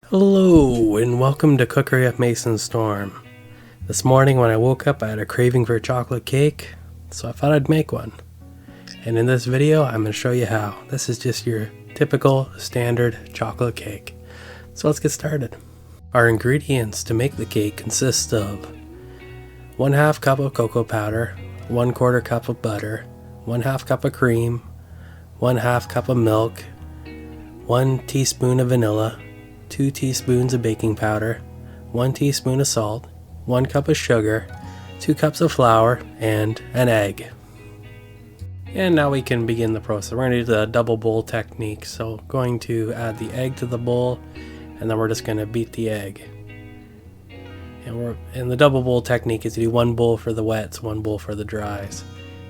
Hello and welcome to Cookery at Mason Storm. This morning when I woke up I had a craving for chocolate cake, so I thought I'd make one. And in this video I'm going to show you how. This is just your typical standard chocolate cake. So let's get started. Our ingredients to make the cake consist of 1/2 cup of cocoa powder, 1/4 cup of butter, 1/2 cup of cream, 1/2 cup of milk, 1 teaspoon of vanilla, 2 teaspoons of baking powder, 1 teaspoon of salt, 1 cup of sugar, 2 cups of flour, and an egg. And now we can begin the process. We're going to do the double bowl technique. So going to add the egg to the bowl, and then we're just going to beat the egg. And the double bowl technique is to do 1 bowl for the wets, 1 bowl for the dries.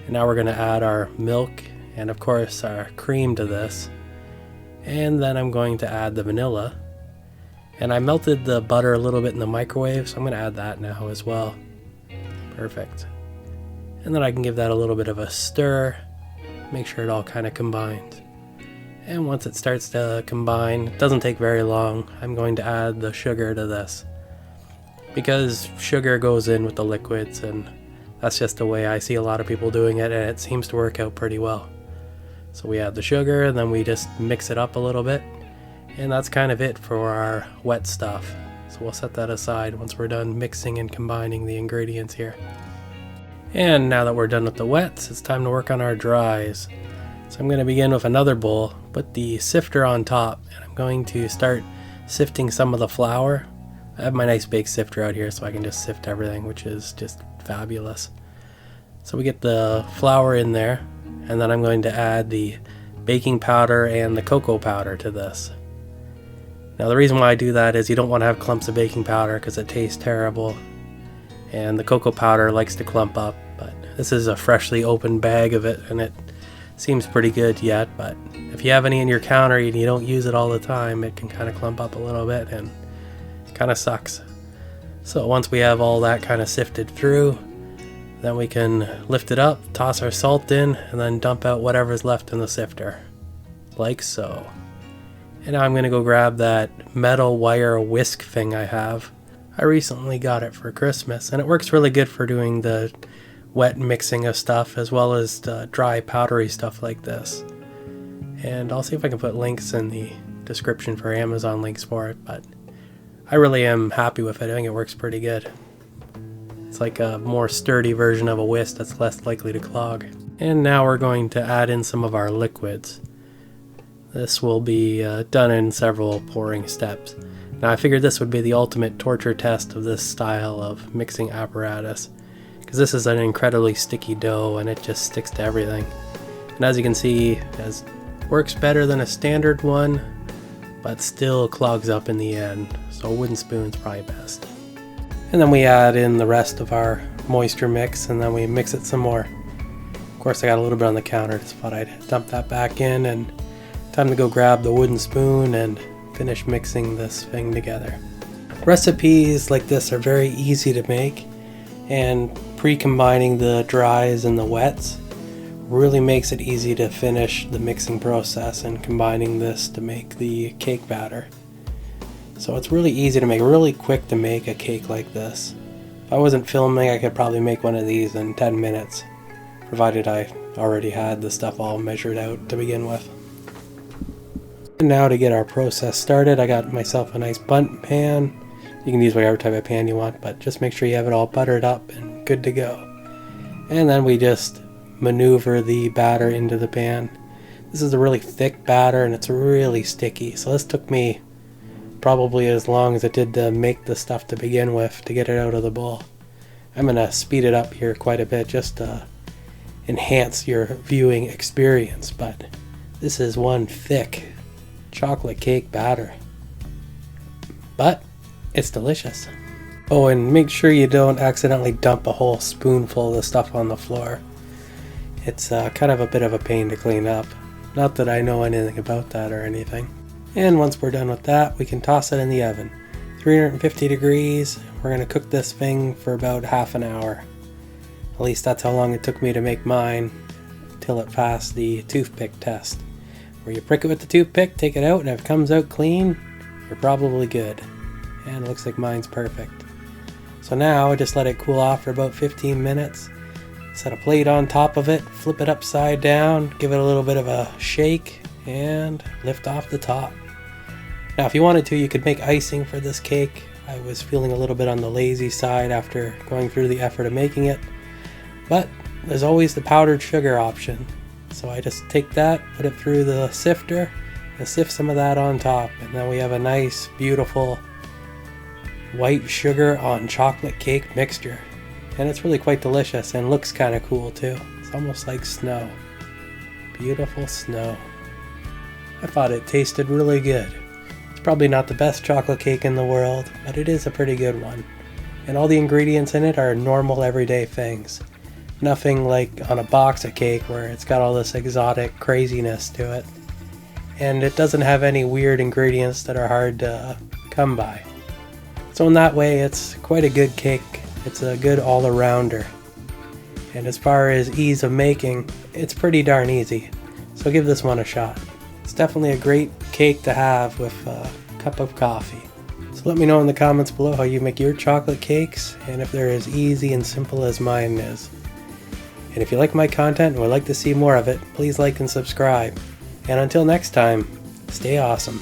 And now we're going to add our milk and of course our cream to this. And then I'm going to add the vanilla. And I melted the butter a little bit in the microwave, so I'm going to add that now as well. Perfect. And then I can give that a little bit of a stir, make sure it all kind of combines. And once it starts to combine, it doesn't take very long, I'm going to add the sugar to this. Because sugar goes in with the liquids, and that's just the way I see a lot of people doing it, and it seems to work out pretty well. So we add the sugar, and then we just mix it up a little bit. And that's kind of it for our wet stuff. So we'll set that aside once we're done mixing and combining the ingredients here. And now that we're done with the wets, it's time to work on our dries. So I'm going to begin with another bowl, put the sifter on top, and I'm going to start sifting some of the flour. I have my nice big sifter out here so I can just sift everything, which is just fabulous. So we get the flour in there, and then I'm going to add the baking powder and the cocoa powder to this. Now the reason why I do that is you don't want to have clumps of baking powder because it tastes terrible, and the cocoa powder likes to clump up, but this is a freshly opened bag of it and it seems pretty good yet, but if you have any in your counter and you don't use it all the time, it can kind of clump up a little bit and it kind of sucks. So once we have all that kind of sifted through, then we can lift it up, toss our salt in, and then dump out whatever's left in the sifter, like so. And now I'm going to go grab that metal wire whisk thing I have. I recently got it for Christmas, and it works really good for doing the wet mixing of stuff as well as the dry powdery stuff like this. And I'll see if I can put links in the description for Amazon links for it, but I really am happy with it. I think it works pretty good. It's like a more sturdy version of a whisk that's less likely to clog. And now we're going to add in some of our liquids. This will be done in several pouring steps. Now I figured this would be the ultimate torture test of this style of mixing apparatus, because this is an incredibly sticky dough and it just sticks to everything. And as you can see, it works better than a standard one, but still clogs up in the end, so a wooden spoon's probably best. And then we add in the rest of our moisture mix and then we mix it some more. Of course I got a little bit on the counter, just thought I'd dump that back in, and time to go grab the wooden spoon and finish mixing this thing together. Recipes like this are very easy to make, and pre-combining the dries and the wets really makes it easy to finish the mixing process and combining this to make the cake batter. So it's really easy to make, really quick to make a cake like this. If I wasn't filming, I could probably make one of these in 10 minutes, provided I already had the stuff all measured out to begin with. And now to get our process started, I got myself a nice bundt pan. You can use whatever type of pan you want, but just make sure you have it all buttered up and good to go. And then we just maneuver the batter into the pan. This is a really thick batter and it's really sticky, so this took me probably as long as it did to make the stuff to begin with to get it out of the bowl. I'm going to speed it up here quite a bit just to enhance your viewing experience, but this is one thick chocolate cake batter, but it's delicious. Oh, and make sure you don't accidentally dump a whole spoonful of the stuff on the floor. It's kind of a bit of a pain to clean up. Not that I know anything about that or anything. And once we're done with that, we can toss it in the oven. 350 degrees. We're going to cook this thing for about half an hour. At least that's how long it took me to make mine, till it passed the toothpick test. Where you prick it with the toothpick, take it out, and if it comes out clean, you're probably good. And it looks like mine's perfect. So now just let it cool off for about 15 minutes. Set a plate on top of it, flip it upside down, give it a little bit of a shake, and lift off the top. Now if you wanted to, you could make icing for this cake. I was feeling a little bit on the lazy side after going through the effort of making it, but there's always the powdered sugar option. So I just take that, put it through the sifter, and sift some of that on top, and then we have a nice, beautiful white sugar on chocolate cake mixture. And it's really quite delicious and looks kind of cool too. It's almost like snow. Beautiful snow. I thought it tasted really good. It's probably not the best chocolate cake in the world, but it is a pretty good one. And all the ingredients in it are normal everyday things. Nothing like on a box of cake where it's got all this exotic craziness to it. And it doesn't have any weird ingredients that are hard to come by. So in that way, it's quite a good cake. It's a good all-arounder. And as far as ease of making, it's pretty darn easy. So give this one a shot. It's definitely a great cake to have with a cup of coffee. So let me know in the comments below how you make your chocolate cakes and if they're as easy and simple as mine is. And if you like my content and would like to see more of it, please like and subscribe. And until next time, stay awesome.